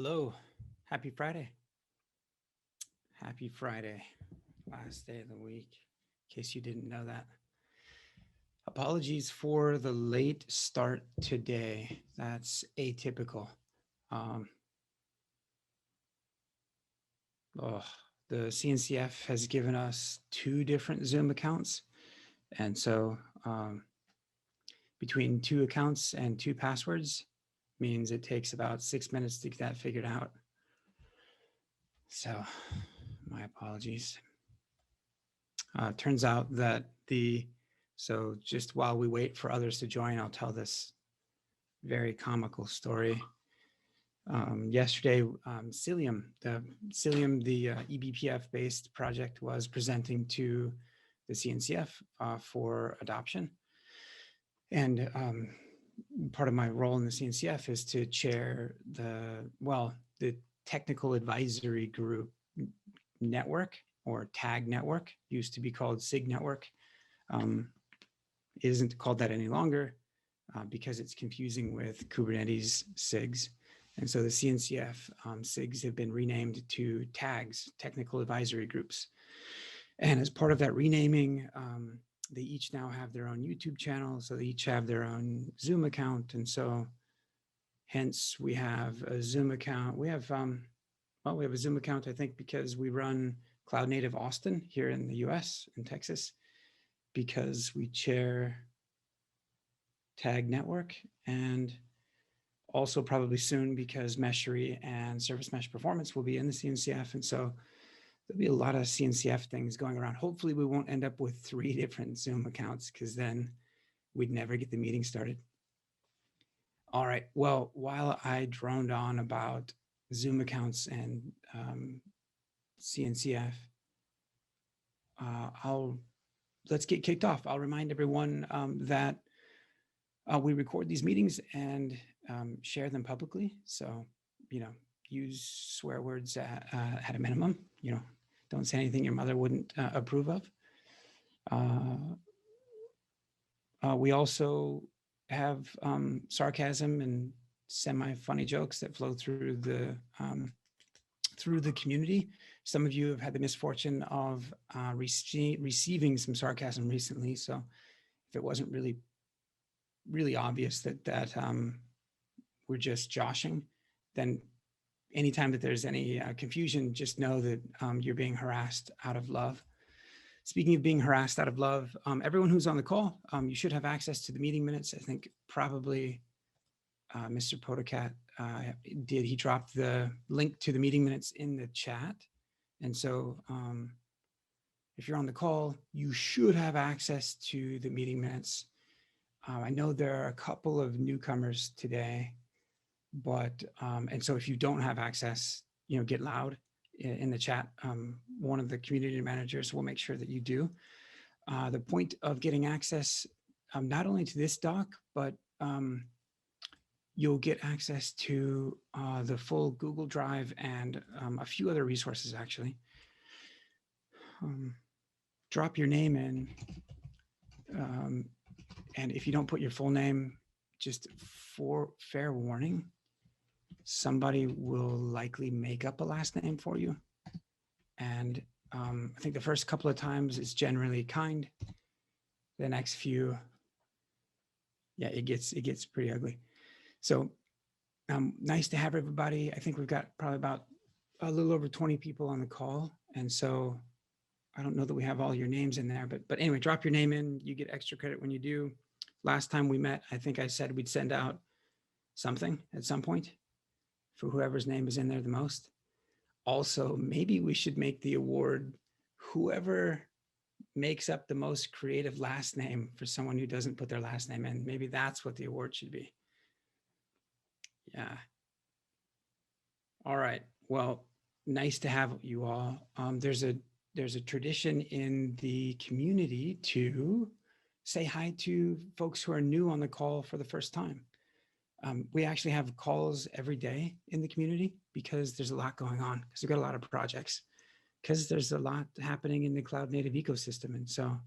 Hello, happy Friday. Happy Friday, last day of the week, in case you didn't know that. Apologies for the late start today. That's atypical. The CNCF has given us 2 different Zoom accounts. And so between 2 accounts and 2 passwords means it takes about 6 minutes to get that figured out. So my apologies. Turns out that so just while we wait for others to join, I'll tell this very comical story. Yesterday, Cilium, the eBPF-based project, was presenting to the CNCF for adoption. And part of my role in the CNCF is to chair the technical advisory group network, or TAG network, used to be called SIG network. It isn't called that any longer because it's confusing with Kubernetes SIGs. And so the CNCF SIGs have been renamed to TAGs, technical advisory groups. And as part of that renaming, they each now have their own YouTube channel. So they each have their own Zoom account. And so hence we have a Zoom account. We have a Zoom account, I think, because we run Cloud Native Austin here in the US, in Texas, because we chair TAG network, and also probably soon because Meshery and Service Mesh Performance will be in the CNCF. And so there'll be a lot of CNCF things going around. Hopefully we won't end up with 3 different Zoom accounts, because then we'd never get the meeting started. All right, well, while I droned on about Zoom accounts and CNCF, let's get kicked off. I'll remind everyone that we record these meetings and share them publicly. So, use swear words at a minimum. Don't say anything your mother wouldn't approve of. We also have sarcasm and semi-funny jokes that flow through the community. Some of you have had the misfortune of receiving some sarcasm recently. So if it wasn't really obvious that we're just joshing, then anytime that there's any confusion, just know that you're being harassed out of love. Speaking of being harassed out of love, everyone who's on the call, you should have access to the meeting minutes. I think probably Mr. Potocat did. He dropped the link to the meeting minutes in the chat. And so if you're on the call, you should have access to the meeting minutes. I know there are a couple of newcomers today, but, and so if you don't have access, get loud in the chat. One of the community managers will make sure that you do. The point of getting access, not only to this doc, but you'll get access to the full Google Drive and a few other resources, actually. Drop your name in. And if you don't put your full name, just for fair warning, somebody will likely make up a last name for you. And I think the first couple of times is generally kind. The next few, yeah, it gets pretty ugly. So nice to have everybody. I think we've got probably about a little over 20 people on the call. And so I don't know that we have all your names in there, but anyway, drop your name in. You get extra credit when you do. Last time we met, I think I said we'd send out something at some point for whoever's name is in there the most. Also, maybe we should make the award whoever makes up the most creative last name for someone who doesn't put their last name in. Maybe that's what the award should be. Yeah. All right. Well, nice to have you all. There's a tradition in the community to say hi to folks who are new on the call for the first time. We actually have calls every day in the community because there's a lot going on, because we've got a lot of projects, because there's a lot happening in the cloud native ecosystem. And so,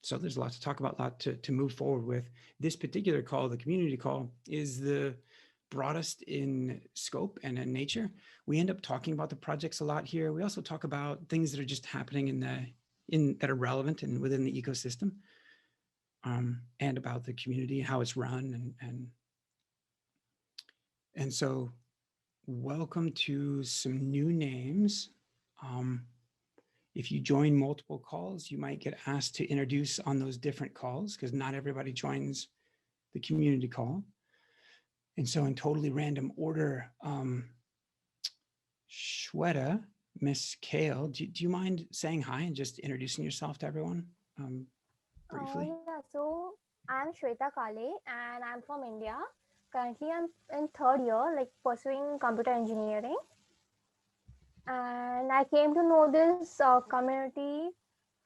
so there's a lot to talk about, a lot to move forward with. This particular call, the community call, is the broadest in scope and in nature. We end up talking about the projects a lot here. We also talk about things that are just happening that are relevant and within the ecosystem, and about the community, how it's run, and so welcome to some new names. If you join multiple calls, you might get asked to introduce on those different calls because not everybody joins the community call. And so in totally random order, Shweta, Miss Kale, do you mind saying hi and just introducing yourself to everyone briefly? Yeah, so I'm Shweta Kale and I'm from India. Currently, I'm in third year, like pursuing computer engineering. And I came to know this community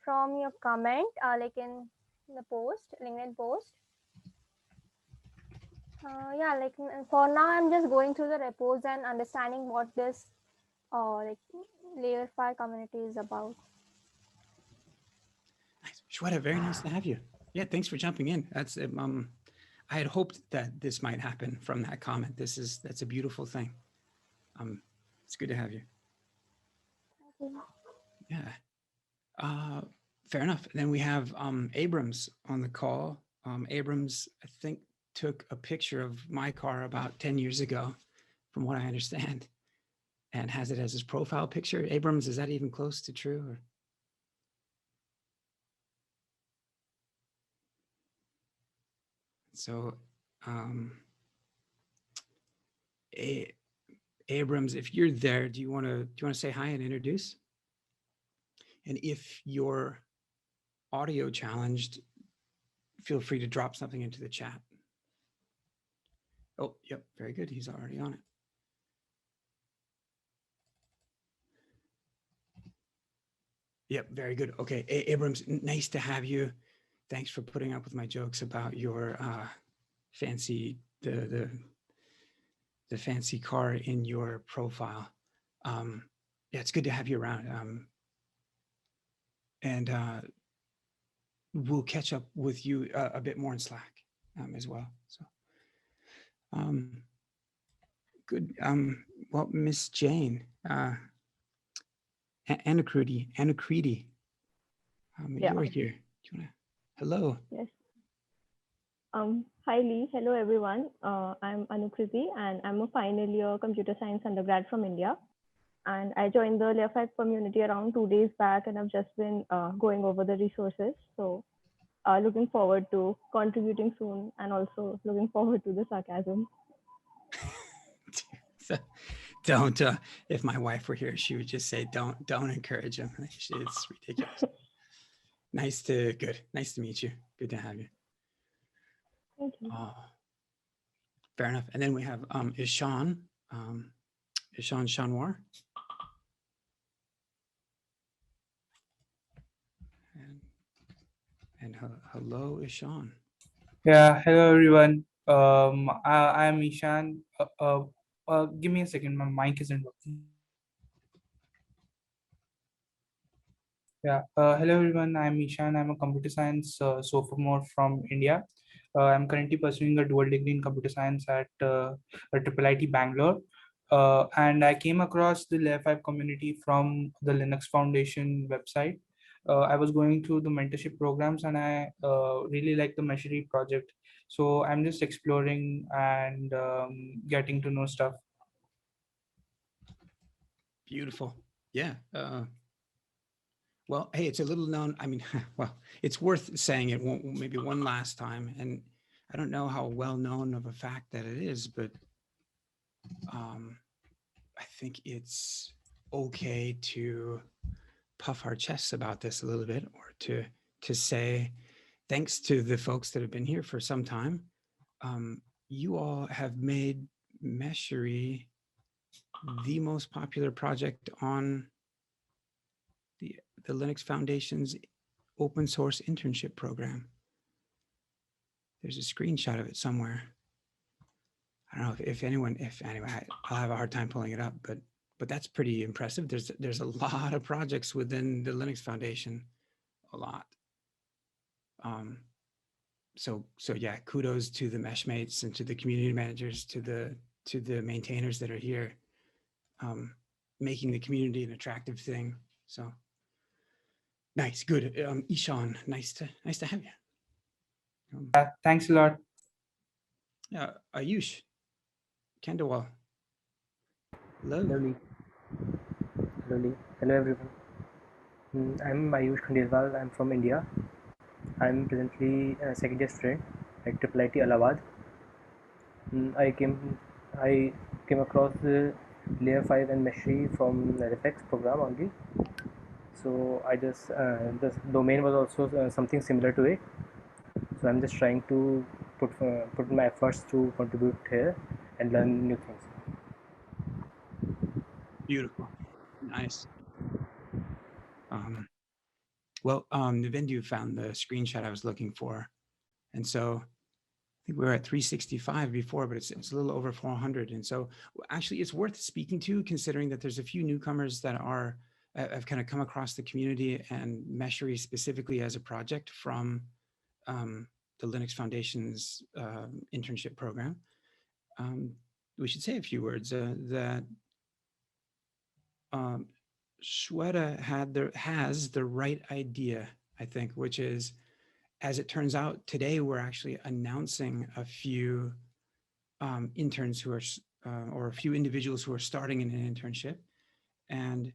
from your comment, like in the post, LinkedIn post. Yeah, like for now, I'm just going through the repos and understanding what this like Layer5 community is about. Nice. Shweta, very nice to have you. Yeah, thanks for jumping in. That's I had hoped that this might happen from that comment. That's a beautiful thing. It's good to have you. Yeah. Fair enough. Then we have Abrams on the call. Abrams, I think, took a picture of my car about 10 years ago, from what I understand, and has it as his profile picture. Abrams, is that even close to true? Or? So, Abrams, if you're there, do you want to say hi and introduce? And if you're audio challenged, feel free to drop something into the chat. Oh, yep, very good. He's already on it. Yep, very good. Okay, Abrams, nice to have you. Thanks for putting up with my jokes about your fancy the fancy car in your profile. Yeah, it's good to have you around. And we'll catch up with you a bit more in Slack as well. So, good. Well, Miss Jane, Anacredi, Yeah. you're here. Do you wanna? Hello. Yes. Hi Lee. Hello everyone. I'm Anukriti and I'm a final year computer science undergrad from India. And I joined the Layer5 community around 2 days back, and I've just been going over the resources. So looking forward to contributing soon, and also looking forward to the sarcasm. Don't. If my wife were here, she would just say, "Don't encourage him." It's ridiculous. Nice to meet you. Good to have you. Thank you. Fair enough. And then we have Ishan, Ishan Shanwar. And hello, Ishan. Yeah, hello everyone. I'm Ishan. Give me a second. My mic isn't working. Yeah. Hello everyone. I'm Ishan. I'm a computer science sophomore from India. I'm currently pursuing a dual degree in computer science at IIIT Bangalore. And I came across the Layer5 community from the Linux Foundation website. I was going through the mentorship programs, and I really like the Meshery project. So I'm just exploring and getting to know stuff. Beautiful. Yeah. Well, hey, it's a little known. I mean, well, it's worth saying it maybe one last time. And I don't know how well known of a fact that it is, but I think it's okay to puff our chests about this a little bit, or to say thanks to the folks that have been here for some time. You all have made Meshery the most popular project on the Linux Foundation's open source internship program. There's a screenshot of it somewhere. I don't know if anyway, I'll have a hard time pulling it up, but that's pretty impressive. There's a lot of projects within the Linux Foundation, a lot. So yeah, kudos to the Meshmates and to the community managers, to to the maintainers that are here, making the community an attractive thing. So nice, good. Ishan, nice to have you. Thanks a lot. Ayush Kandawal. Hello. Hello, Lee. Hello, Lee. Hello, everyone. I'm Ayush Khandelwal. I'm from India. I'm presently a second year student at IIIT Allahabad. I came across the Layer5 and Meshery from the RFX program only. So I just the domain was also something similar to it. So I'm just trying to put my efforts to contribute here and learn new things. Beautiful, nice. Well, Nivendu found the screenshot I was looking for, and so I think we were at 365 before, but it's a little over 400. And so actually it's worth speaking to, considering that there's a few newcomers that have kind of come across the community and Meshery specifically as a project from the Linux Foundation's internship program. We should say a few words that Shweta has the right idea, I think, which is, as it turns out, today we're actually announcing a few interns who are, or a few individuals who are starting in an internship. And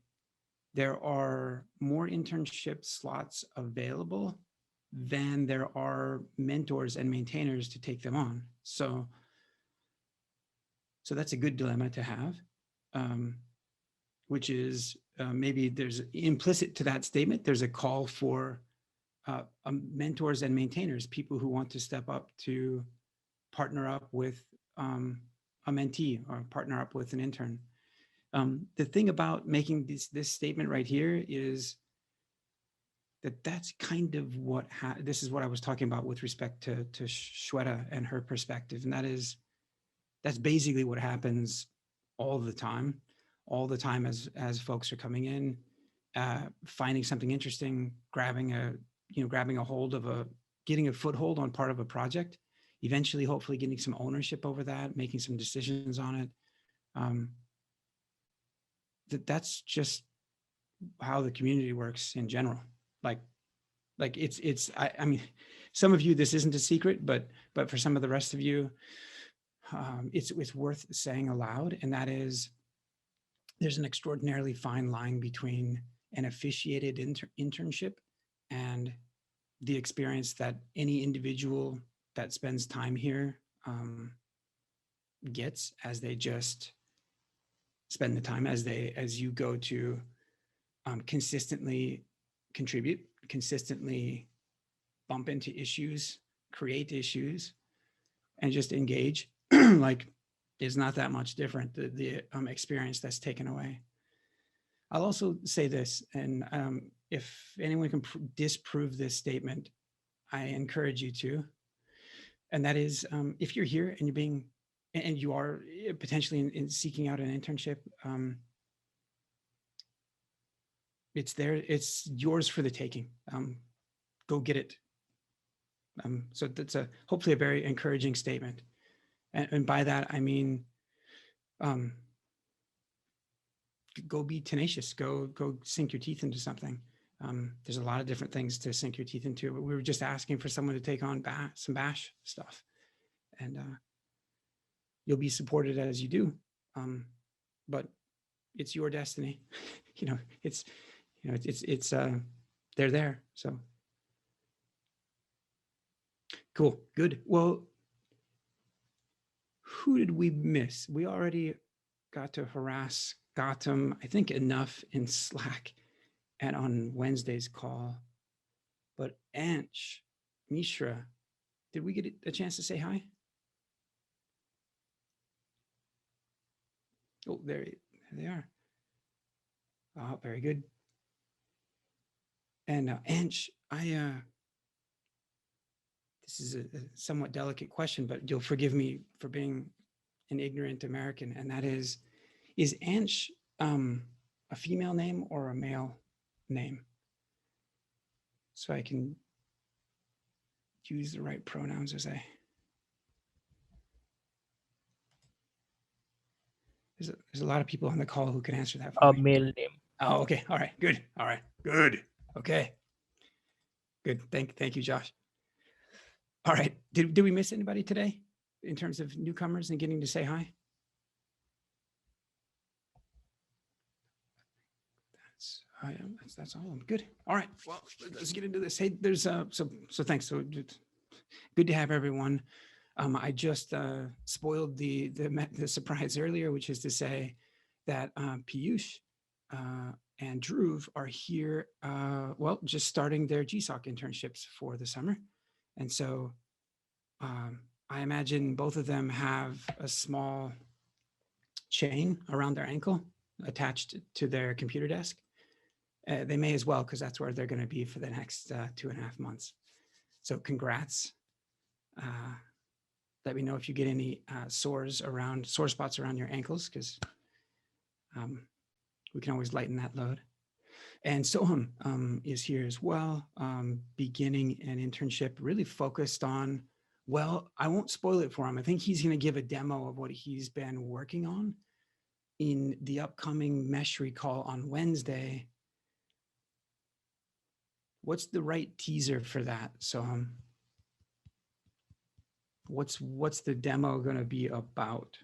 there are more internship slots available than there are mentors and maintainers to take them on. So that's a good dilemma to have, which is maybe there's implicit to that statement, there's a call for mentors and maintainers, people who want to step up to partner up with a mentee or partner up with an intern. The thing about making this statement right here is that's kind of what this is what I was talking about with respect to Shweta and her perspective, and that's basically what happens all the time as folks are coming in, finding something interesting, grabbing a hold of getting a foothold on part of a project, eventually hopefully getting some ownership over that, making some decisions on it. That's just how the community works in general. Like I mean, some of you, this isn't a secret, but for some of the rest of you, it's worth saying aloud, and that is, there's an extraordinarily fine line between an officiated internship and the experience that any individual that spends time here gets as they just spend the time, as you go to consistently contribute, consistently bump into issues, create issues, and just engage. Like, is not that much different, the experience that's taken away. I'll also say this, and if anyone can disprove this statement, I encourage you to, and that is, if you're here and you are potentially in seeking out an internship, it's there, it's yours for the taking. Go get it. So that's hopefully a very encouraging statement. And by that, I mean, go be tenacious, go sink your teeth into something. There's a lot of different things to sink your teeth into, but we were just asking for someone to take on some bash stuff, and you'll be supported as you do. But it's your destiny. They're there. So cool, good. Well, who did we miss? We already got to harass Gautam, I think, enough in Slack and on Wednesday's call. But Ansh, Mishra, did we get a chance to say hi? Oh, there they are. Oh, very good. And Ansh, this is a somewhat delicate question, but you'll forgive me for being an ignorant American, and that is Ansh a female name or a male name? So I can use the right pronouns as I. there's a lot of people on the call who can answer that for A me. male name. Oh, okay. All right. Good. All right. Good. Okay. Good. Thank you, Josh. All right. Did we miss anybody today in terms of newcomers and getting to say hi? That's all. Good. All right. Well, let's get into this. Hey, there's so thanks. So good to have everyone. I just spoiled the surprise earlier, which is to say that Piyush and Dhruv are here. Well, just starting their GSOC internships for the summer, and so I imagine both of them have a small chain around their ankle attached to their computer desk. They may as well, because that's where they're going to be for the next 2.5 months. So congrats. Let me know if you get any sore spots around your ankles, because we can always lighten that load. And Soham is here as well, beginning an internship really focused on, well, I won't spoil it for him. I think he's going to give a demo of what he's been working on in the upcoming Meshery call on Wednesday. What's the right teaser for that, Soham? What's the demo going to be about?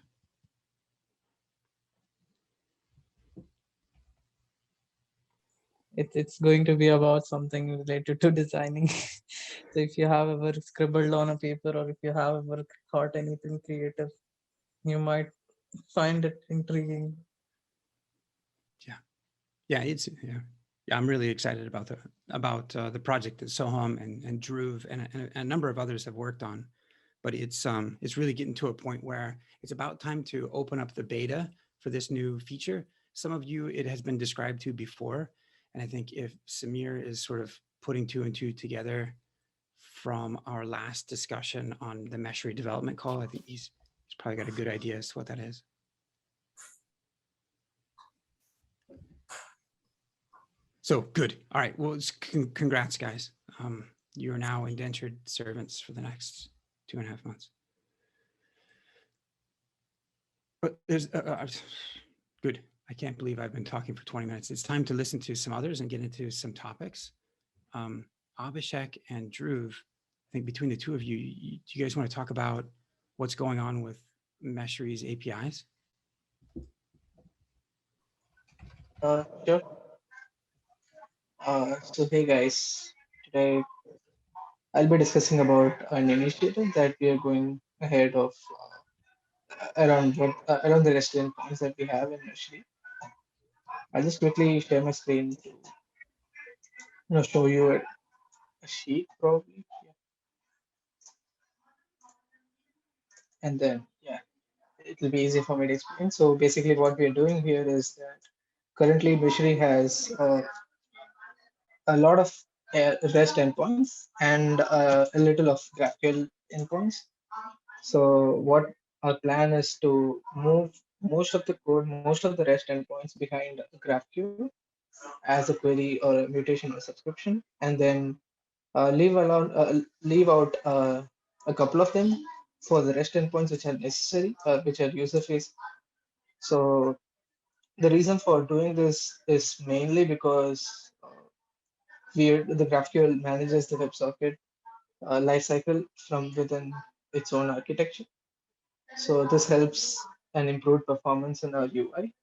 It's going to be about something related to designing. So if you have ever scribbled on a paper, or if you have ever thought anything creative, you might find it intriguing. Yeah, I'm really excited about the project that Soham and Dhruv and a number of others have worked on. But it's really getting to a point where it's about time to open up the beta for this new feature. Some of you, it has been described to before. And I think if Samir is sort of putting 2 and 2 together from our last discussion on the Meshery development call, I think he's probably got a good idea as to what that is. So good. All right. Well, congrats, guys. You are now indentured servants for the next 2.5 months. But there's good. I can't believe I've been talking for 20 minutes. It's time to listen to some others and get into some topics. Abhishek and Dhruv, I think between the two of you, do you guys want to talk about what's going on with Meshery's APIs? Sure. So hey guys, today I'll be discussing about an initiative that we are going ahead of around the restaurant points that we have in Meshery. I'll just quickly share my screen to show you a sheet probably, and then it will be easy for me to explain. So basically, what we are doing here is that currently Meshery has a lot of REST endpoints and a little of GraphQL endpoints. So what our plan is to move most of the code, most of the REST endpoints behind GraphQL as a query or a mutation or subscription, and then leave out a couple of them for the REST endpoints which are necessary, which are user facing. So the reason for doing this is mainly because the GraphQL manages the WebSocket lifecycle from within its own architecture. So this helps an improved performance in our UI.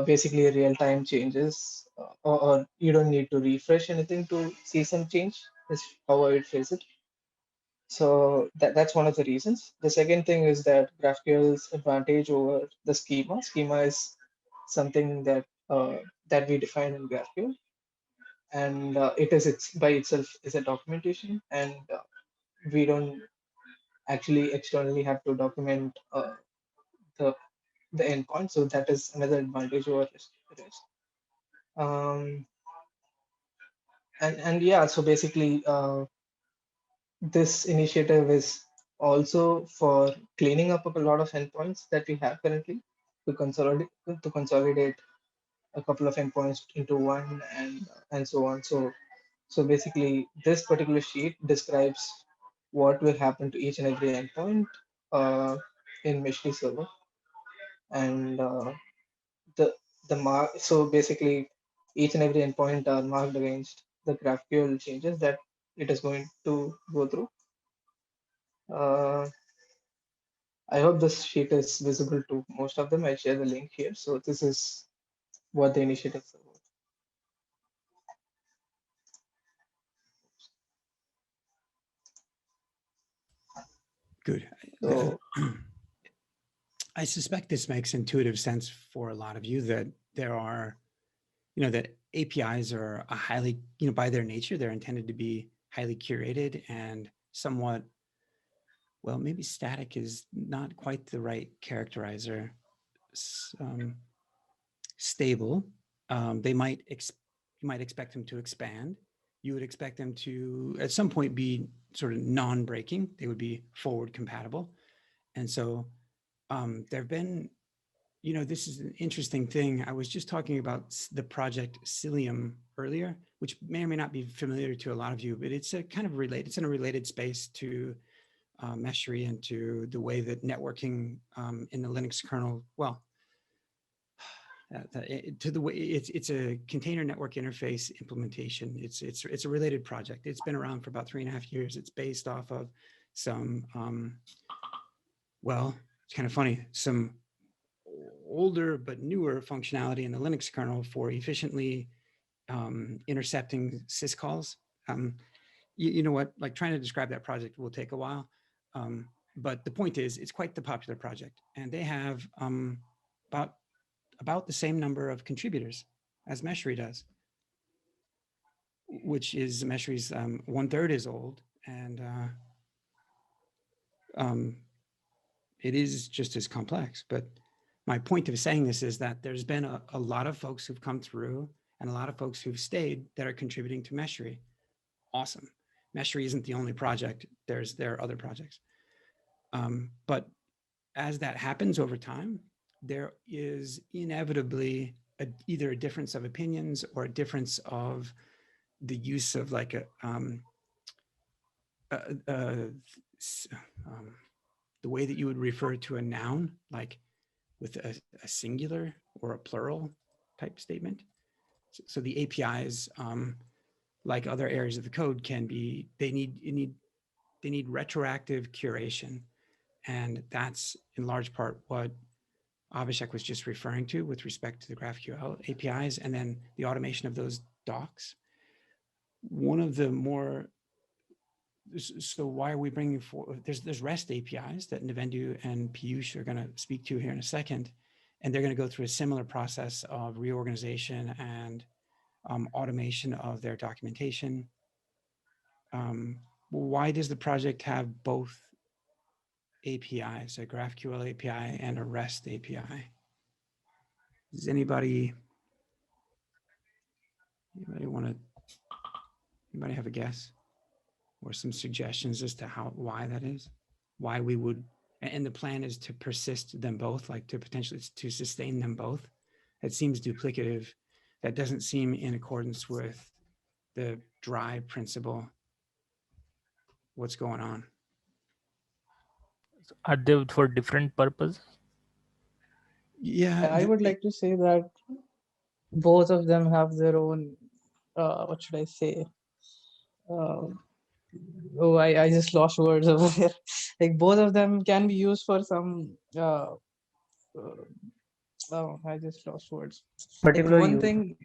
Basically, real-time changes, or you don't need to refresh anything to see some change. Is how I would phrase it. So that's one of the reasons. The second thing is that GraphQL's advantage over the schema. Schema is something that that we define in GraphQL, and it's by itself is a documentation, and we don't actually externally have to document the endpoint. So that is another advantage over REST. And yeah, so basically this initiative is also for cleaning up a lot of endpoints that we have currently to consolidate a couple of endpoints into one, and so on. So basically this particular sheet describes what will happen to each and every endpoint in Meshery server. and the mark. So basically, each and every endpoint are marked against the GraphQL changes that it is going to go through. I hope this sheet is visible to most of them. I'll share the link here. So this is what the initiative is about. Good. So I suspect this makes intuitive sense for a lot of you that there are, that APIs are a highly, by their nature, they're intended to be highly curated and somewhat, well, maybe static is not quite the right characterizer. Stable. You might expect them to expand. You would expect them to, at some point, be sort of non-breaking. They would be forward compatible. And so there have been, this is an interesting thing. I was just talking about the project Cilium earlier, which may or may not be familiar to a lot of you, but it's a kind of related, it's in a related space to Meshery and to the way that networking in the Linux kernel, well, to the way it's a container network interface implementation. It's a related project. It's been around for about 3.5 years. It's based off of some, well, it's kind of funny, some older but newer functionality in the Linux kernel for efficiently intercepting syscalls. You know what, like trying to describe that project will take a while. But the point is, it's quite the popular project, and they have about the same number of contributors as Meshery does, which is Meshery's 1/3 is old, and it is just as complex. But my point of saying this is that there's been a lot of folks who've come through and a lot of folks who've stayed that are contributing to Meshery. Awesome. Meshery isn't the only project. There are other projects. But as that happens over time, there is inevitably either a difference of opinions or a difference of the use of like the way that you would refer to a noun, like with a singular or a plural type statement. So the APIs, like other areas of the code, can be, they need retroactive curation. And that's in large part what Abhishek was just referring to with respect to the GraphQL APIs and then the automation of those docs. One of the more, so why are we bringing forward, there's REST APIs that Nivendu and Piyush are going to speak to here in a second, and they're going to go through a similar process of reorganization and automation of their documentation. Why does the project have both APIs, a GraphQL API and a REST API? Does anybody have a guess or some suggestions as to why that is? Why we would, and the plan is to persist them both, like to potentially to sustain them both. It seems duplicative. That doesn't seem in accordance with the drive principle. What's going on? Are they for different purposes? Yeah, I would like to say that both of them have their own, what should I say? I just lost words over here. Like both of them can be used for some, I just lost words. Particular like one use. thing,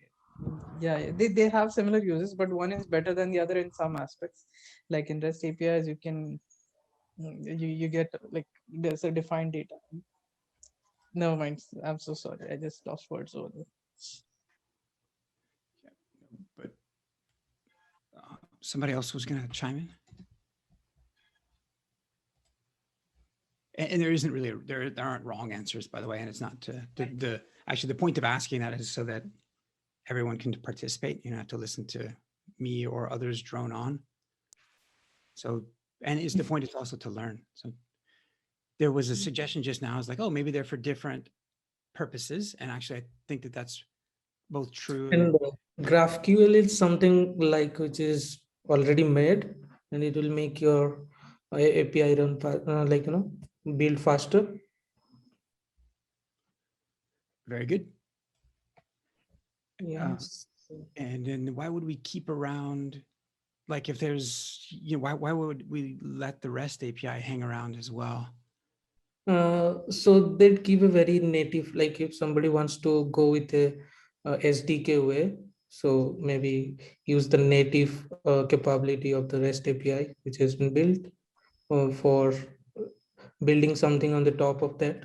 yeah, they have similar uses, but one is better than the other in some aspects. Like in REST APIs, you can, you get like, there's a defined data. Never mind, I'm so sorry, I just lost words over there. But somebody else was going to chime in. And there isn't really, there aren't wrong answers, by the way. And it's not actually the point of asking that is so that everyone can participate. You don't have to listen to me or others drone on. So, and it's the point is also to learn. So there was a suggestion just now. I was like, oh, maybe they're for different purposes. And actually, I think that that's both true. And GraphQL is something like which is already made, and it will make your API run like build faster. Very good. Yes. And then why would we keep around, like if there's, why would we let the REST API hang around as well? So they'd give a very native, like if somebody wants to go with a SDK way, so maybe use the native capability of the REST API, which has been built for building something on the top of that,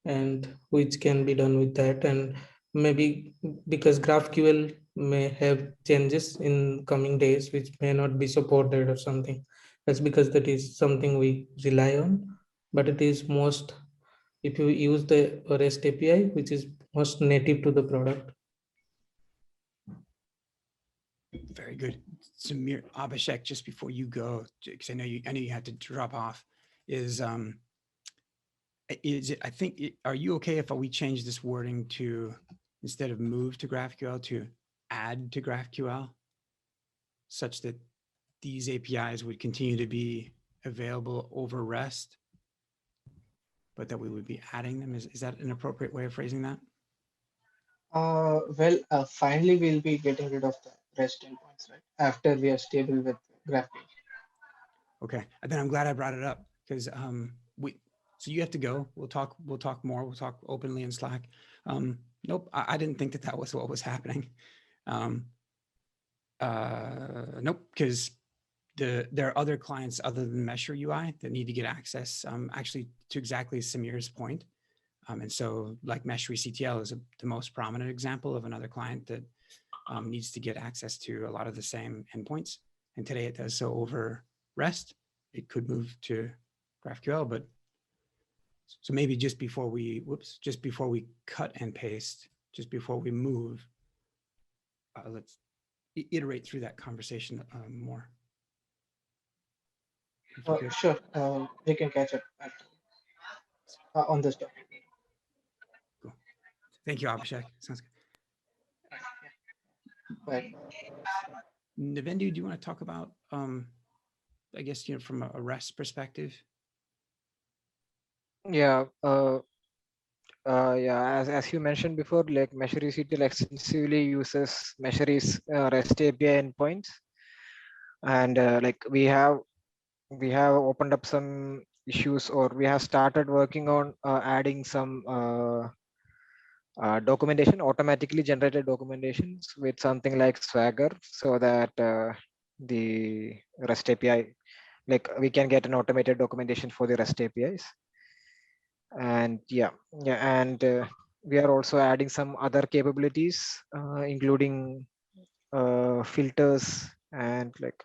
and which can be done with that. And maybe because GraphQL may have changes in coming days, which may not be supported or something. That's because that is something we rely on, but it is most, if you use the REST API, which is most native to the product. Very good. Samir, Abhishek, just before you go, because I know you had to drop off, is it, I think, are you okay if we change this wording to, instead of move to GraphQL, to add to GraphQL, such that these APIs would continue to be available over REST, but that we would be adding them? Is that an appropriate way of phrasing that? Finally, we'll be getting rid of the REST endpoints, right? After we are stable with GraphQL. Okay, and then I'm glad I brought it up, because so you have to go. We'll talk more. We'll talk openly in Slack. Nope, I didn't think that was what was happening. Nope, because there are other clients other than Meshery UI that need to get access, actually, to exactly Samir's point. And so like Meshery CTL is the most prominent example of another client that needs to get access to a lot of the same endpoints. And today it does so over REST. It could move to GraphQL, but so maybe just before we cut and paste, just before we move, let's iterate through that conversation more. Sure, we can catch up on this topic. Cool. Thank you, Abhishek. Sounds good. Bye. Navendu, do you want to talk about, I guess, from a REST perspective? Yeah, as you mentioned before, like Meshery CTL extensively uses Meshery's REST API endpoints, and like we have opened up some issues, or we have started working on adding some documentation, automatically generated documentations with something like Swagger, so that the REST API, like we can get an automated documentation for the REST APIs. And and we are also adding some other capabilities, including filters, and like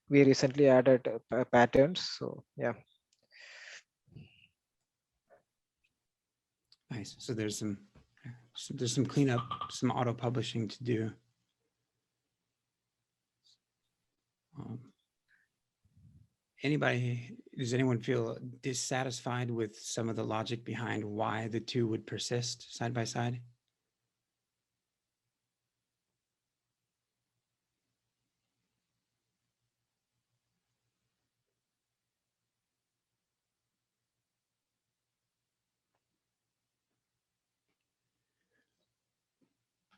we recently added patterns. So yeah. Nice. So there's some cleanup, some auto publishing to do. Does anyone feel dissatisfied with some of the logic behind why the two would persist side by side?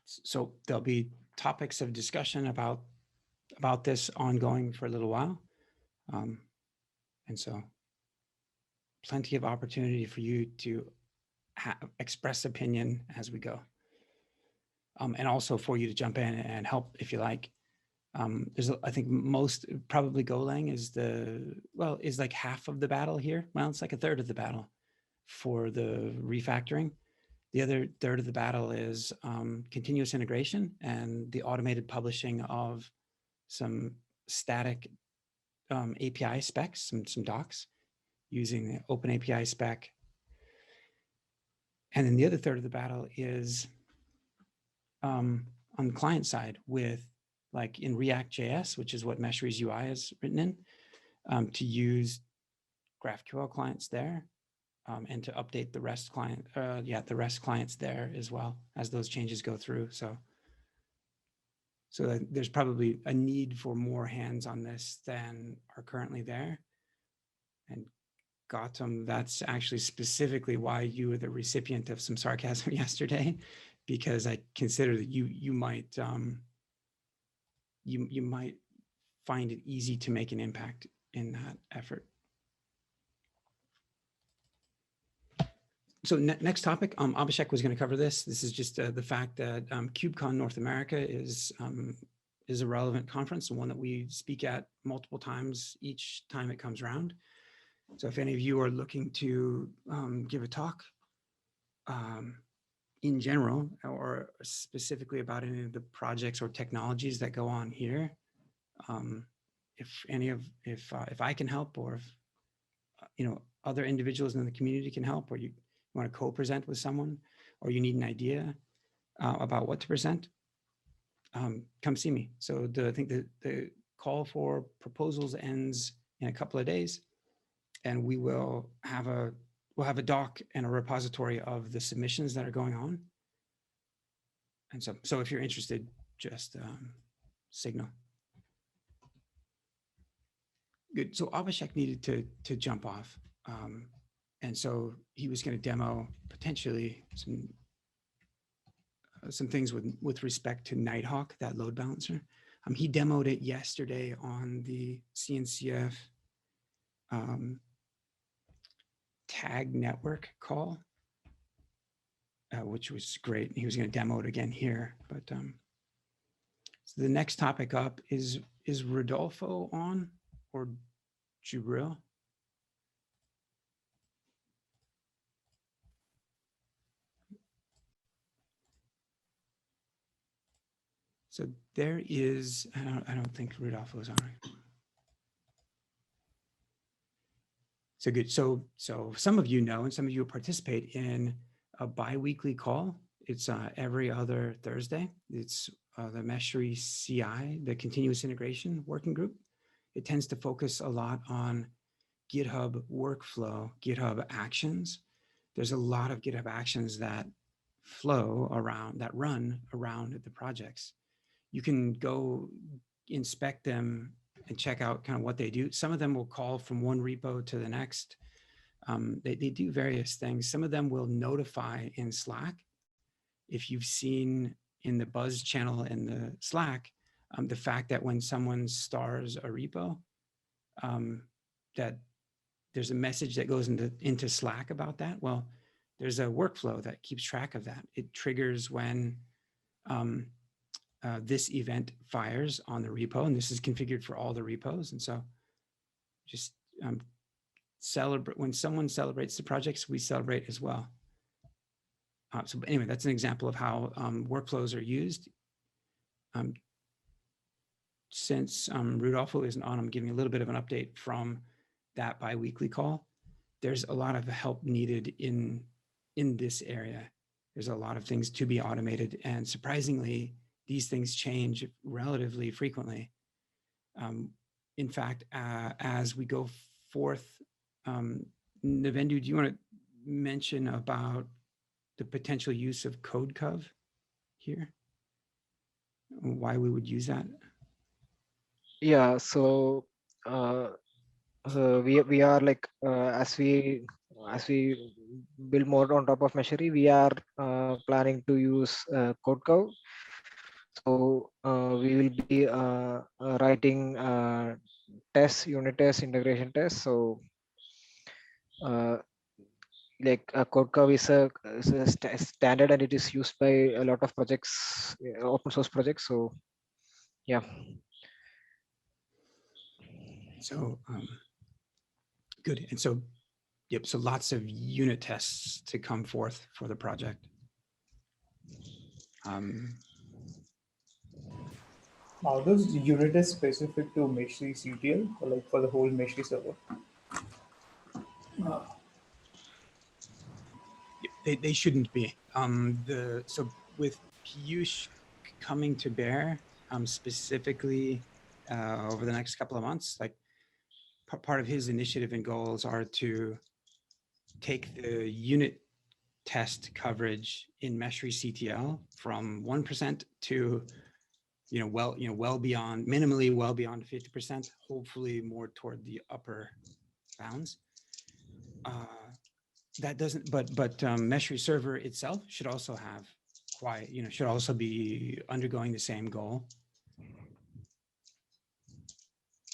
So there'll be topics of discussion about this ongoing for a little while. And so plenty of opportunity for you to express opinion as we go. And also for you to jump in and help if you like. I think most, probably Golang is like half of the battle here. Well, it's like a third of the battle for the refactoring. The other third of the battle is continuous integration and the automated publishing of some static API specs, some docs using the Open API spec. And then the other third of the battle is on the client side with, like in React.js, which is what Meshery's UI is written in, to use GraphQL clients there, and to update the REST client, the REST clients there as well as those changes go through. So there's probably a need for more hands on this than are currently there, and Gautam, that's actually specifically why you were the recipient of some sarcasm yesterday, because I consider that you might you might find it easy to make an impact in that effort. So next topic, Abhishek was going to cover this. This is just the fact that KubeCon North America is a relevant conference, the one that we speak at multiple times each time it comes around. So if any of you are looking to give a talk in general, or specifically about any of the projects or technologies that go on here, if I can help, or if other individuals in the community can help, or you want to co-present with someone, or you need an idea about what to present, come see me. So I think the call for proposals ends in a couple of days, and we'll have a doc and a repository of the submissions that are going on. And so if you're interested, just signal. Good. So Abhishek needed to jump off. And so he was going to demo potentially some things with respect to Nighthawk, that load balancer. He demoed it yesterday on the CNCF tag network call, which was great. He was going to demo it again here, but so the next topic up is Rodolfo on, or Jubril? So there is, I don't think Rodolfo is on. So good. So some of you know, and some of you participate in a bi-weekly call. It's every other Thursday. It's the Meshery CI, the continuous integration working group. It tends to focus a lot on GitHub workflow, GitHub Actions. There's a lot of GitHub Actions that run around the projects. You can go inspect them and check out kind of what they do. Some of them will call from one repo to the next. They do various things. Some of them will notify in Slack. If you've seen in the Buzz channel in the Slack, the fact that when someone stars a repo, that there's a message that goes into Slack about that. Well, there's a workflow that keeps track of that. It triggers when this event fires on the repo, and this is configured for all the repos. And so just celebrate when someone celebrates the projects, we celebrate as well. So anyway, that's an example of how workflows are used. Since Rodolfo isn't on, I'm giving a little bit of an update from that bi-weekly call. There's a lot of help needed in this area. There's a lot of things to be automated, and surprisingly, these things change relatively frequently. In fact, as we go forth, Navendu, do you want to mention about the potential use of CodeCov here? Why we would use that? Yeah, so we are like as we build more on top of Meshery, we are planning to use CodeCov. So we will be writing tests, unit tests, integration tests. So like CodeCov is a standard, and it is used by a lot of projects, open source projects. So yeah. So good. And so, yep, so lots of unit tests to come forth for the project. How does unit is specific to Meshery CTL, or like for the whole Meshery server? They shouldn't be. So with Piyush coming to bear, specifically over the next couple of months, like part of his initiative and goals are to take the unit test coverage in Meshery CTL from 1% to well beyond, minimally well beyond 50%, hopefully more toward the upper bounds. that doesn't, but Meshery server itself should also have quiet, should also be undergoing the same goal.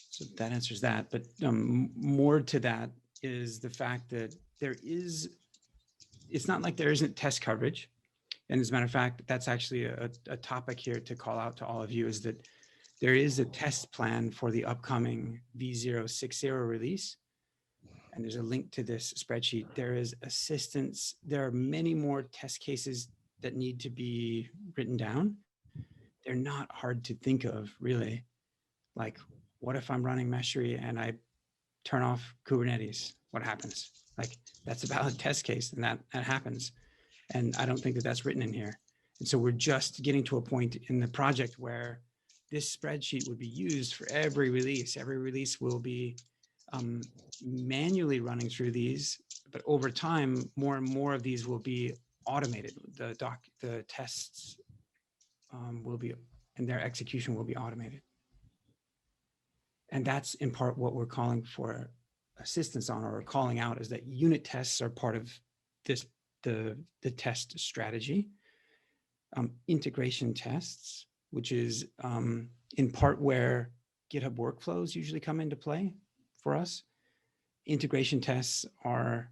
So that answers that. But more to that is the fact that it's not like there isn't test coverage. And as a matter of fact, that's actually a topic here to call out to all of you, is that there is a test plan for the upcoming V060 release. And there's a link to this spreadsheet. There is assistance. There are many more test cases that need to be written down. They're not hard to think of, really. Like, what if I'm running Meshery and I turn off Kubernetes? What happens? Like, that's a valid test case, and that happens. And I don't think that that's written in here. And so we're just getting to a point in the project where this spreadsheet would be used for every release. Every release will be manually running through these, but over time, more and more of these will be automated. The tests will be, and their execution will be automated. And that's in part what we're calling for assistance on, or calling out, is that unit tests are part of this, the test strategy. Integration tests, which is in part where GitHub workflows usually come into play for us. Integration tests are,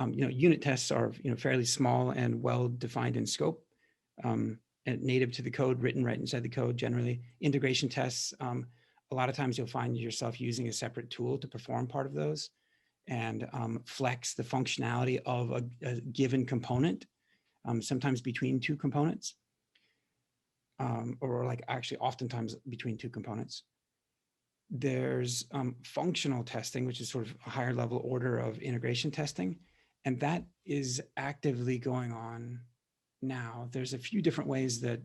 unit tests are, fairly small and well-defined in scope, and native to the code, written right inside the code generally. Integration tests, a lot of times you'll find yourself using a separate tool to perform part of those and flex the functionality of a given component, sometimes between two components, or like actually oftentimes between two components. There's functional testing, which is sort of a higher level order of integration testing. And that is actively going on now. There's a few different ways that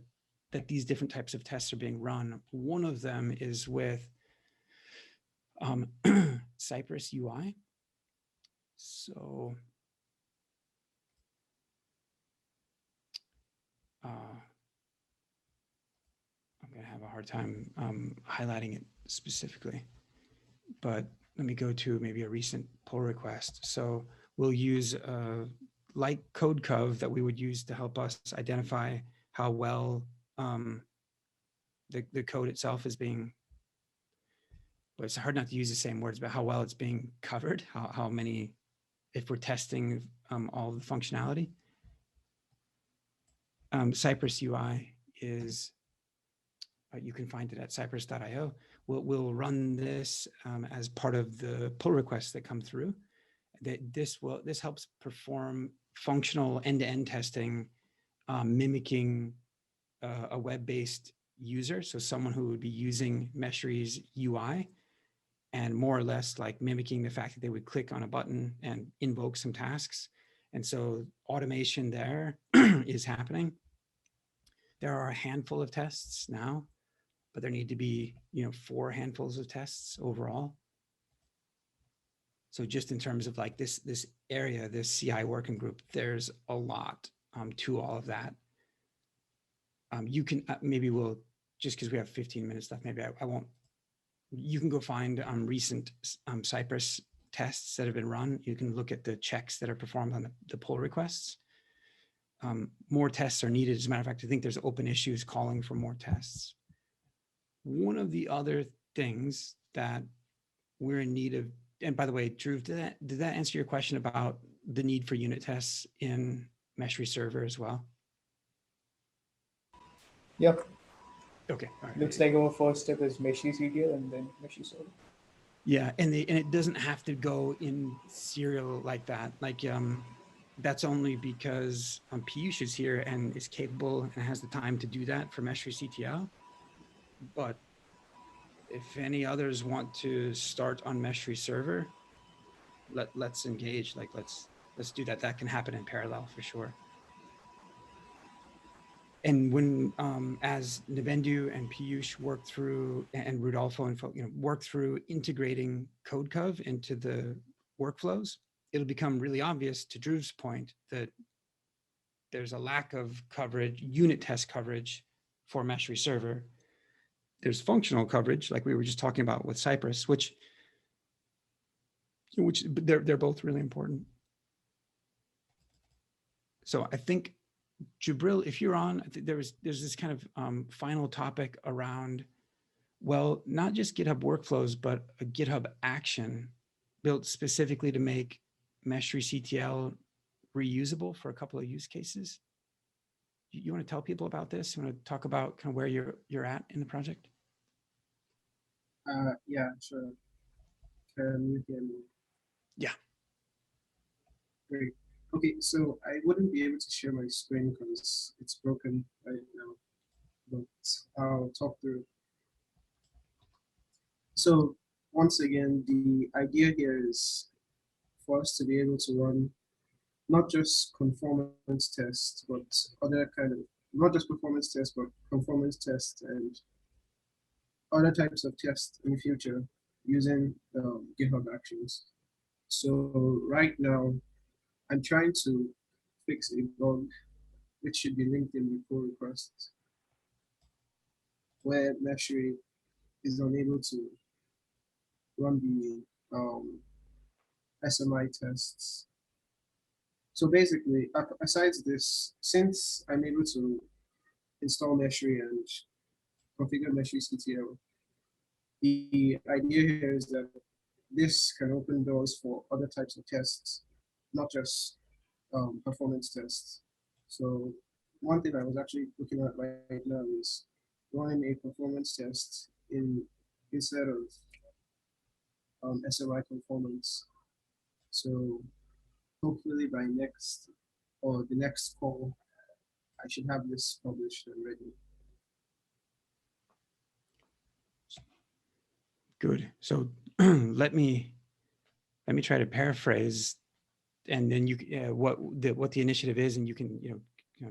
these different types of tests are being run. One of them is with Cypress UI. So I'm going to have a hard time highlighting it specifically, but let me go to maybe a recent pull request. So we'll use like CodeCov that we would use to help us identify how well the code itself is being, but it's hard not to use the same words, but how well it's being covered, how many, if we're testing all the functionality. Cypress UI is, you can find it at cypress.io. We'll run this as part of the pull requests that come through. This helps perform functional end-to-end testing, mimicking a web-based user, so someone who would be using Meshery's UI, and more or less like mimicking the fact that they would click on a button and invoke some tasks. And so automation there is happening. There are a handful of tests now, but there need to be 4 handfuls of tests overall. So just in terms of like this area, this CI working group, there's a lot to all of that. You can maybe we'll, just because we have 15 minutes left, maybe I won't. You can go find recent Cypress tests that have been run. You can look at the checks that are performed on the pull requests. More tests are needed. As a matter of fact, I think there's open issues calling for more tests. One of the other things that we're in need of, and by the way, Drew, did that answer your question about the need for unit tests in Meshery server as well? Yep. Okay. All right. Looks like our first step is Meshery CI and then Meshery server. Yeah, and it doesn't have to go in serial like that. Like that's only because Piyush is here and is capable and has the time to do that for Meshery CTL. But if any others want to start on Meshery server, let's engage. Like let's do that. That can happen in parallel for sure. And when as Nibendu and Piyush work through, and Rudolfo and work through integrating CodeCov into the workflows, it'll become really obvious, to Drew's point, that there's a lack of coverage, unit test coverage for Meshery server. There's functional coverage, like we were just talking about with Cypress, which which they're both really important. So I think, Jabril, if you're on, I think there's this kind of final topic around, well, not just GitHub workflows, but a GitHub action built specifically to make Meshery CTL reusable for a couple of use cases. You want to tell people about this? You want to talk about kind of where you're at in the project? Yeah, sure. Can you hear me? Yeah. Great. Okay, so I wouldn't be able to share my screen because it's broken right now, but I'll talk through. So once again, the idea here is for us to be able to run not just conformance tests, but other kind of, not just performance tests, but conformance tests and other types of tests in the future using GitHub Actions. So right now, I'm trying to fix a bug which should be linked in the pull request, where Meshery is unable to run the SMI tests. So basically, aside this, since I'm able to install Meshery and configure Meshery CTL, the idea here is that this can open doors for other types of tests, not just performance tests. So one thing I was actually looking at right now is running a performance test instead of SMI conformance. So hopefully by the next call, I should have this published and ready. Good. So let me try to paraphrase, and then you what the initiative is, and you can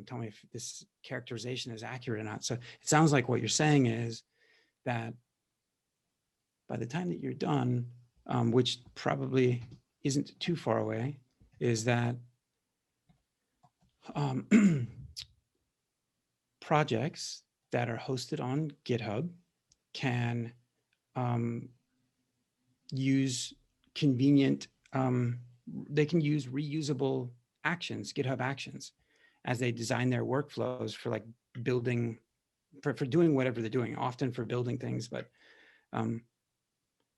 tell me if this characterization is accurate or not. So it sounds like what you're saying is that by the time that you're done, which probably isn't too far away, is that projects that are hosted on GitHub can use convenient, they can use reusable actions, GitHub Actions, as they design their workflows for like building, for doing whatever they're doing, often for building things, but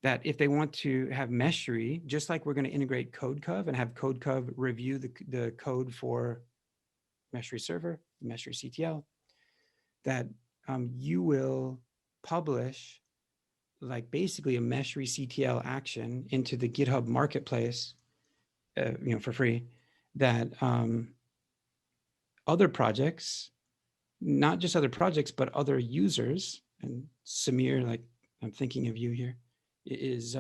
that if they want to have Meshery, just like we're going to integrate CodeCov and have CodeCov review the code for Meshery server, Meshery CTL, that you will publish like basically a Meshery CTL action into the GitHub marketplace, for free, that other projects, not just other projects, but other users, and Samir, like I'm thinking of you here, is,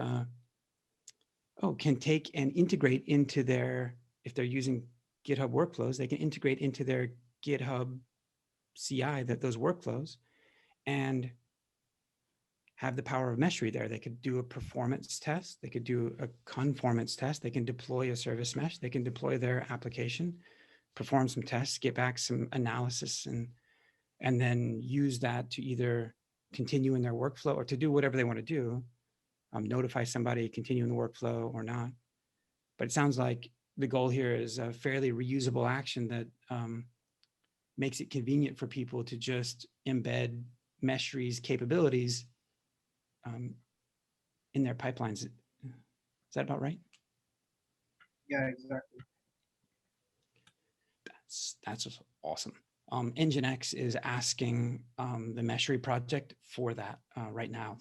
can take and integrate into their, if they're using GitHub workflows, they can integrate into their GitHub CI, those workflows, and have the power of Meshery there. They could do a performance test. They could do a conformance test. They can deploy a service mesh. They can deploy their application, perform some tests, get back some analysis, and then use that to either continue in their workflow or to do whatever they want to do, notify somebody, continue in the workflow or not. But it sounds like the goal here is a fairly reusable action that makes it convenient for people to just embed Meshery's capabilities in their pipelines. Is that about right? Yeah, exactly. That's just awesome. Nginx is asking the Meshery project for that right now.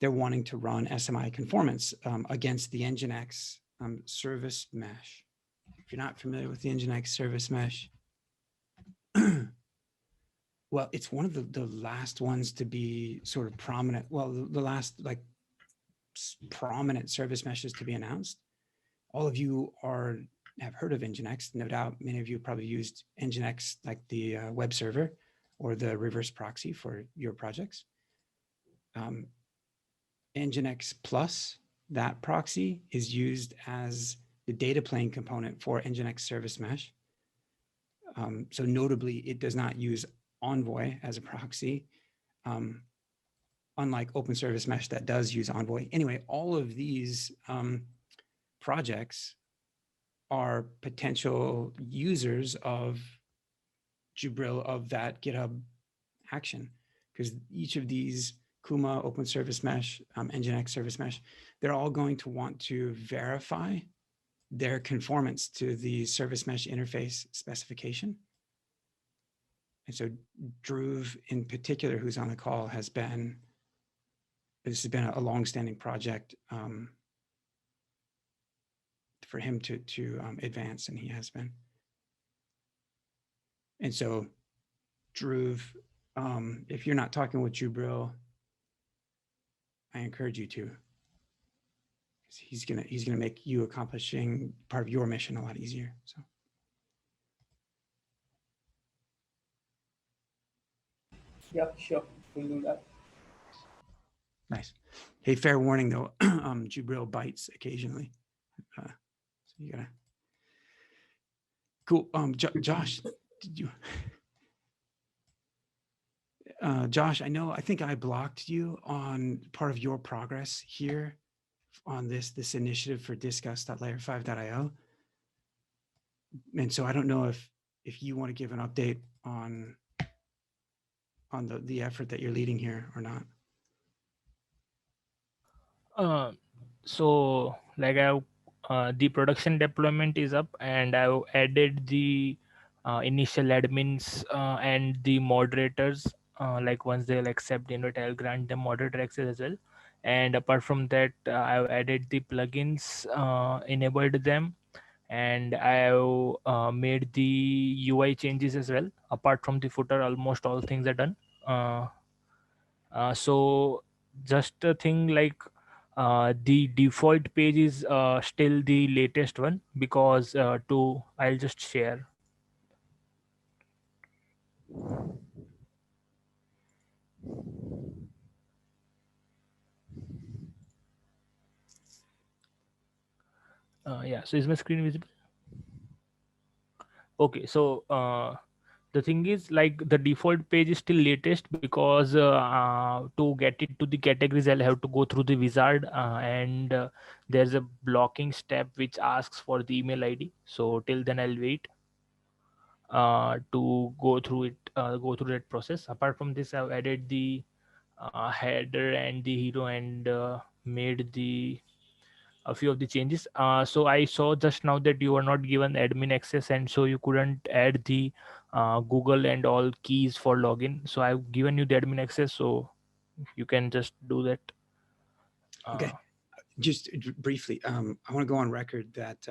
They're wanting to run SMI conformance against the Nginx service mesh. If you're not familiar with the Nginx service mesh, well, it's one of the last ones to be sort of prominent. Well, the last like prominent service meshes to be announced. All of you have heard of Nginx, no doubt. Many of you probably used Nginx, like the web server or the reverse proxy for your projects. Nginx Plus, that proxy is used as the data plane component for Nginx service mesh. So notably, it does not use Envoy as a proxy. unlike Open Service Mesh that does use Envoy. Anyway, all of these projects are potential users of Jubril, of that GitHub action, because each of these Kuma, Open Service Mesh, Nginx Service Mesh, they're all going to want to verify their conformance to the Service Mesh interface specification. And so Dhruv in particular, who's on the call, this has been a longstanding project for him to advance, and he has been. And so Dhruv, if you're not talking with Jubril, I encourage you to. He's gonna make you accomplishing part of your mission a lot easier. So. Yeah, sure, we'll do that. Nice. Hey, fair warning though, Jubril bites occasionally. So you gotta. Cool. Josh, did you? Josh, I think I blocked you on part of your progress here on this initiative for discuss.layer5.io. And so I don't know if you want to give an update on the effort that you're leading here or not. So like the production deployment is up, and I've added the initial admins and the moderators. Like once they'll accept the invite, I'll grant them moderator access as well. And apart from that, I've added the plugins, enabled them, and I've made the UI changes as well. Apart from the footer, almost all things are done. So just a thing like the default page is still the latest one, because I'll just share. Yeah, so is my screen visible? Okay, so the thing is, like, the default page is still latest, because to get it to the categories, I'll have to go through the wizard, and there's a blocking step which asks for the email ID. So till then I'll wait to go through that process. Apart from this, I've added the header and the hero, and made a few of the changes. So I saw just now that you are not given admin access, and so you couldn't add the Google and all keys for login. So I've given you the admin access, so you can just do that. Okay, just briefly, I want to go on record that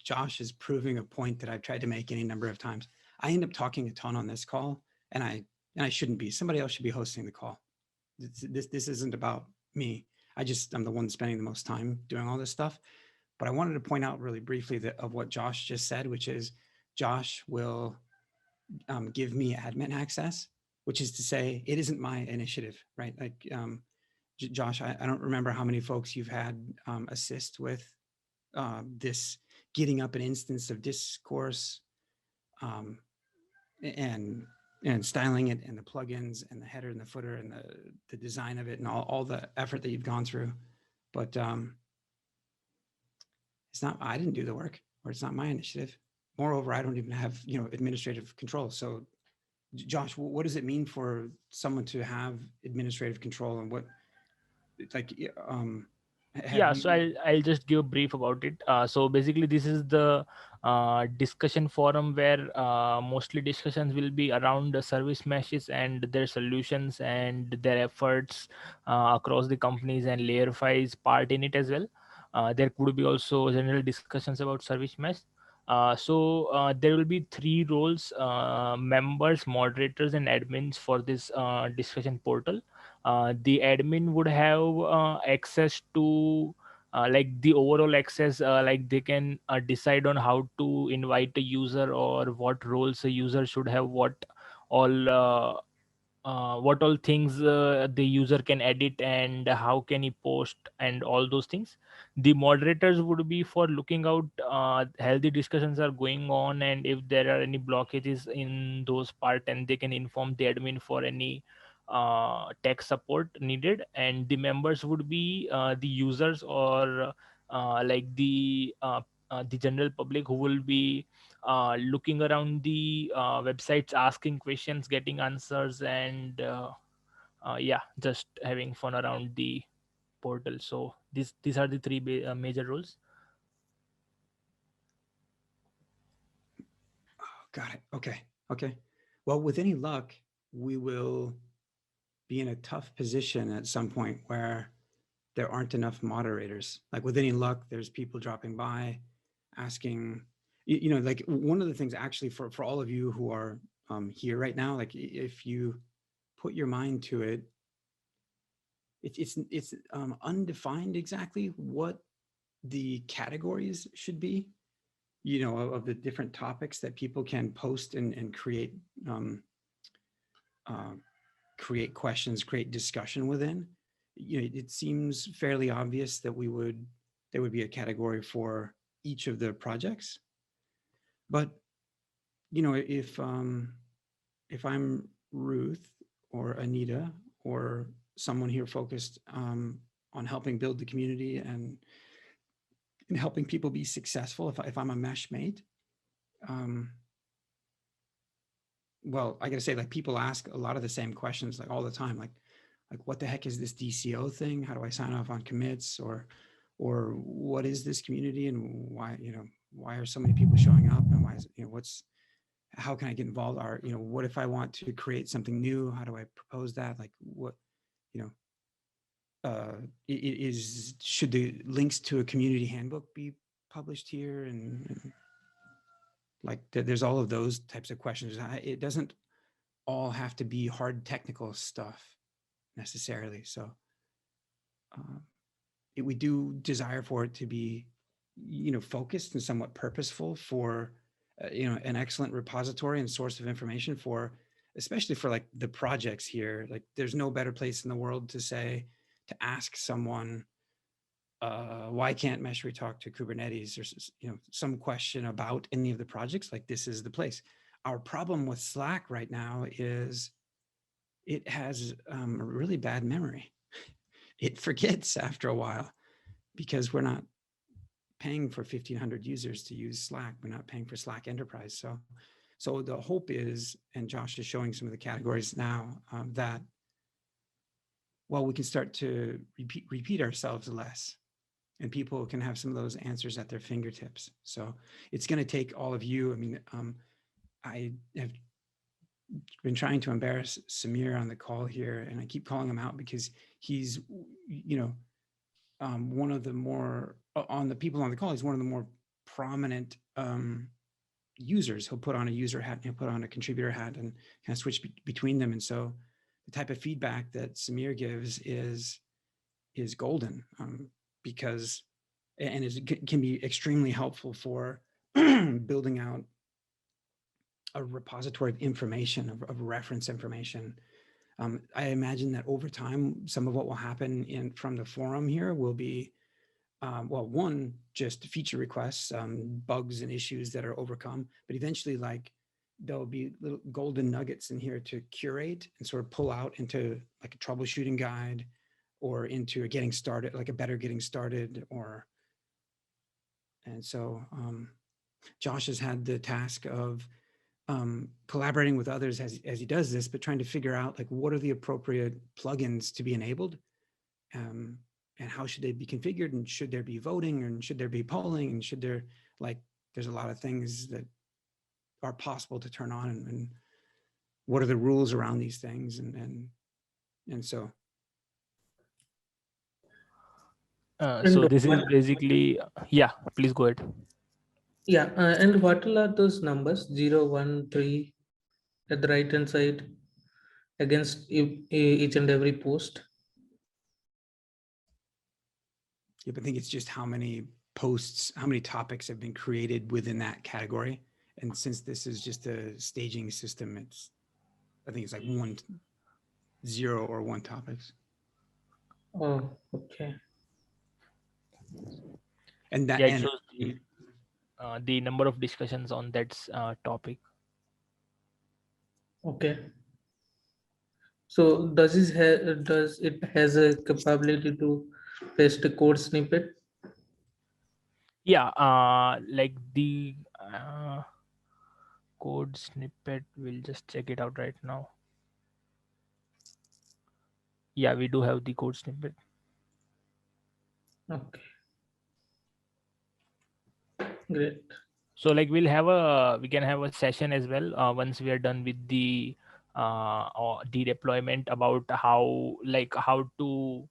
Josh is proving a point that I've tried to make any number of times. I end up talking a ton on this call, and I shouldn't be. Somebody else should be hosting the call. This isn't about me. I'm the one spending the most time doing all this stuff. But I wanted to point out really briefly of what Josh just said, which is Josh will give me admin access, which is to say it isn't my initiative, right? Like Josh, I don't remember how many folks you've had assist with this getting up an instance of Discourse and styling it, and the plugins and the header and the footer and the design of it, and all the effort that you've gone through. But it's not, I didn't do the work, or it's not my initiative. Moreover, I don't even have, administrative control. So Josh, what does it mean for someone to have administrative control, and what, like, Yeah, so I'll just give a brief about it. So basically, this is the discussion forum where mostly discussions will be around the service meshes and their solutions and their efforts across the companies, and Layer5's part in it as well. There could be also general discussions about service mesh. So there will be three roles: members, moderators, and admins for this discussion portal. The admin would have access to like the overall access, like they can decide on how to invite a user, or what roles a user should have, all what all things the user can edit, and how can he post, and all those things. The moderators would be for looking out healthy discussions are going on, and if there are any blockages in those part, and they can inform the admin for any tech support needed, and the members would be the users or like the general public who will be looking around the websites, asking questions, getting answers, and yeah, just having fun around the portal. So these are the three major roles. Got it. Okay. Okay. Well, with any luck, we will be in a tough position at some point where there aren't enough moderators. Like with any luck, there's people dropping by asking, you know, like one of the things actually for all of you who are here right now, like if you put your mind to it, it's undefined exactly what the categories should be, you know, of the different topics that people can post and create create questions, create discussion within. You know, it seems fairly obvious that there would be a category for each of the projects. But you know, if I'm Ruth or Anita or someone here focused on helping build the community and helping people be successful, if I'm a mesh mate, well, I gotta say, like, people ask a lot of the same questions, like all the time, like what the heck is this DCO thing? How do I sign off on commits? Or what is this community and why, you know, why are so many people showing up, and why is it, you know, how can I get involved? Or, you know, what if I want to create something new? How do I propose that? Like what, you know, should the links to a community handbook be published here? And like, there's all of those types of questions. It doesn't all have to be hard technical stuff necessarily. So we do desire for it to be, you know, focused and somewhat purposeful for, you know, an excellent repository and source of information for, especially for like the projects here. Like there's no better place in the world to ask someone, why can't Meshery talk to Kubernetes, or, you know, some question about any of the projects? Like this is the place. Our problem with Slack right now is it has a really bad memory. It forgets after a while because we're not paying for 1,500 users to use Slack. We're not paying for Slack Enterprise. So the hope is, and Josh is showing some of the categories now, that, well, we can start to repeat ourselves less, and people can have some of those answers at their fingertips. So it's going to take all of you. I mean, I have been trying to embarrass Samir on the call here, and I keep calling him out because he's, you know, one of the more, on the people on the call, he's one of the more prominent users. He'll put on a user hat and he'll put on a contributor hat and kind of switch between them. And so the type of feedback that Samir gives is golden, because, and can be extremely helpful for building out a repository of information, of reference information. I imagine that over time, some of what will happen from the forum here will be, well, one, just feature requests, bugs and issues that are overcome, but eventually, like, there'll be little golden nuggets in here to curate and sort of pull out into like a troubleshooting guide, or into a getting started, like a better getting started, and so Josh has had the task of collaborating with others as he does this, but trying to figure out like what are the appropriate plugins to be enabled, and how should they be configured, and should there be voting, and should there be polling, and should there, like, there's a lot of things that are possible to turn on, and what are the rules around these things, and so. So this is basically, yeah, please go ahead. Yeah, and what are those numbers, 0, 1, 3 at the right hand side against each and every post? Yeah, but I think it's just how many posts, how many topics have been created within that category. And since this is just a staging system, I think it's like 1, 0 or 1 topics. Oh, okay. And that, yeah, it shows the number of discussions on that topic. Okay. So does it has a capability to paste a code snippet? Yeah, like the code snippet, we'll just check it out right now. Yeah, we do have the code snippet. Okay, great. So like we can have a session as well once we are done with the deployment about how to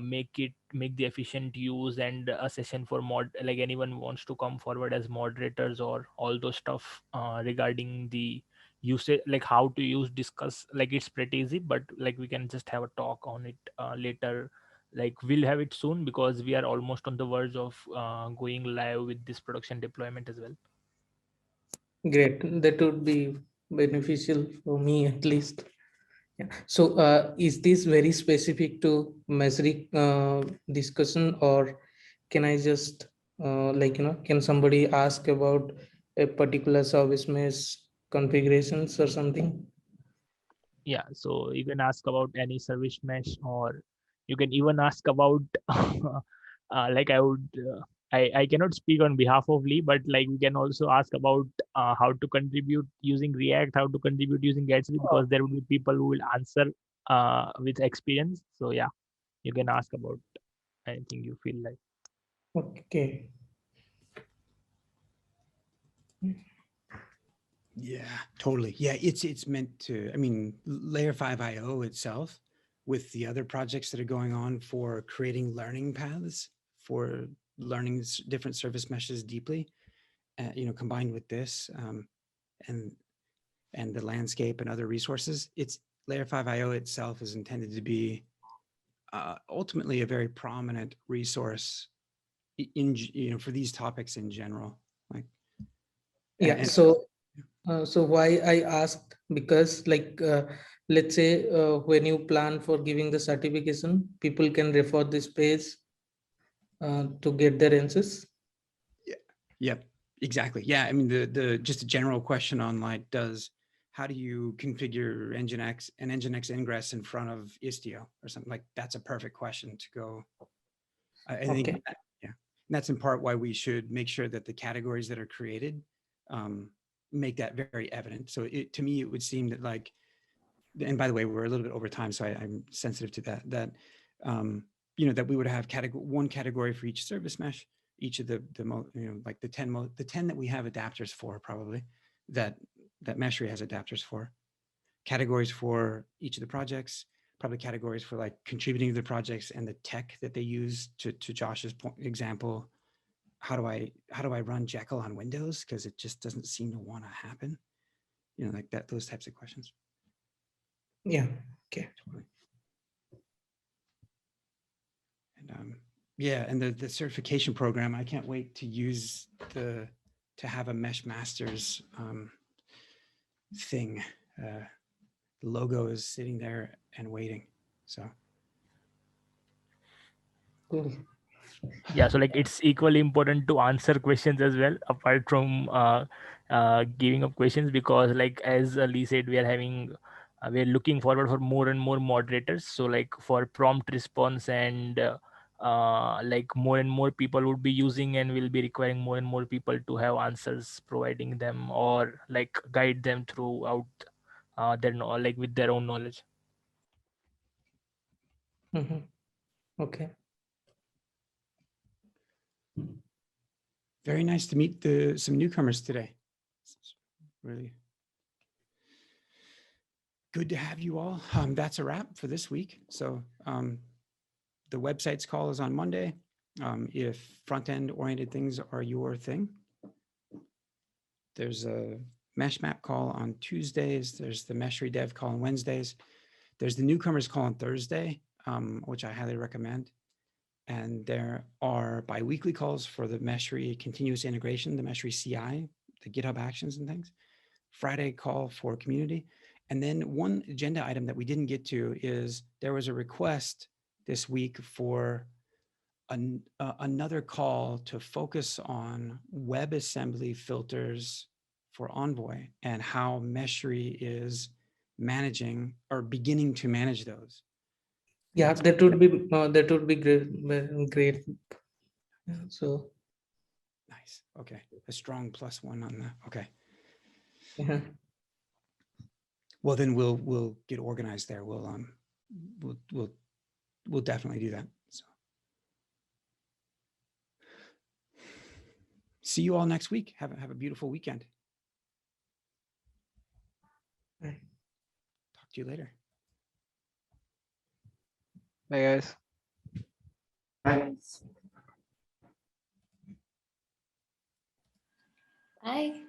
make the efficient use, and a session for like anyone wants to come forward as moderators or all those stuff regarding the usage, like how to use Discuss. Like it's pretty easy, but like we can just have a talk on it later. Like we'll have it soon because we are almost on the verge of going live with this production deployment as well. Great. That would be beneficial for me at least. Yeah. So is this very specific to Meshery discussion, or can I just can somebody ask about a particular service mesh configurations or something? Yeah, so you can ask about any service mesh, or you can even ask about like I cannot speak on behalf of Lee, but like we can also ask about how to contribute using React, how to contribute using Gatsby, because there will be people who will answer with experience. So yeah, you can ask about anything you feel like. Okay. Yeah, totally. Yeah, it's meant to, I mean, Layer5 IO itself, with the other projects that are going on for creating learning paths for learning different service meshes deeply, combined with this and the landscape and other resources, it's Layer5 IO itself is intended to be ultimately a very prominent resource for these topics in general. Like, Yeah. So why I asked, because let's say when you plan for giving the certification, people can refer this page to get their answers. Yeah. Yep. Exactly. Yeah. I mean, the just a general question on like, how do you configure Nginx and Nginx ingress in front of Istio or something like that's a perfect question to go. I think, Okay. yeah, and that's in part why we should make sure that the categories that are created make that very evident. So to me, it would seem that like, and by the way, we're a little bit over time, so I'm sensitive to that, that we would have one category for each service mesh, each of the like the 10 that we have adapters for, probably that Meshery has adapters for, categories for each of the projects, probably categories for like contributing to the projects and the tech that they use. To Josh's example, how do I run Jekyll on Windows, because it just doesn't seem to want to happen, like that, those types of questions. Yeah. Okay. And yeah, and the certification program, I can't wait to use to have a Mesh Masters thing. The logo is sitting there and waiting. So Cool. Yeah, so like it's equally important to answer questions as well, apart from giving up questions, because like as Lee said, we are looking forward for more and more moderators. So like for prompt response, and like more and more people would be using, and will be requiring more and more people to have answers, providing them or like guide them throughout their like with their own knowledge. Mm-hmm. Okay. very nice to meet some newcomers today. It's really good to have you all. That's a wrap for this week. So the website's call is on Monday. If front-end oriented things are your thing, there's a mesh map call on Tuesdays. There's the Meshery dev call on Wednesdays. There's the newcomers call on Thursday, which I highly recommend. And there are biweekly calls for the Meshery continuous integration, the Meshery CI, the GitHub Actions and things. Friday call for community. And then one agenda item that we didn't get to is there was a request this week for another call to focus on WebAssembly filters for Envoy and how Meshery is managing or beginning to manage those. Yeah, that would be great. Great. Yeah, so nice. Okay, a strong +1 on that. Okay. yeah. Well, then we'll get organized there. We'll definitely do that. So see you all next week. Have a beautiful weekend. Right. Talk to you later. Bye, guys. Thanks. Bye.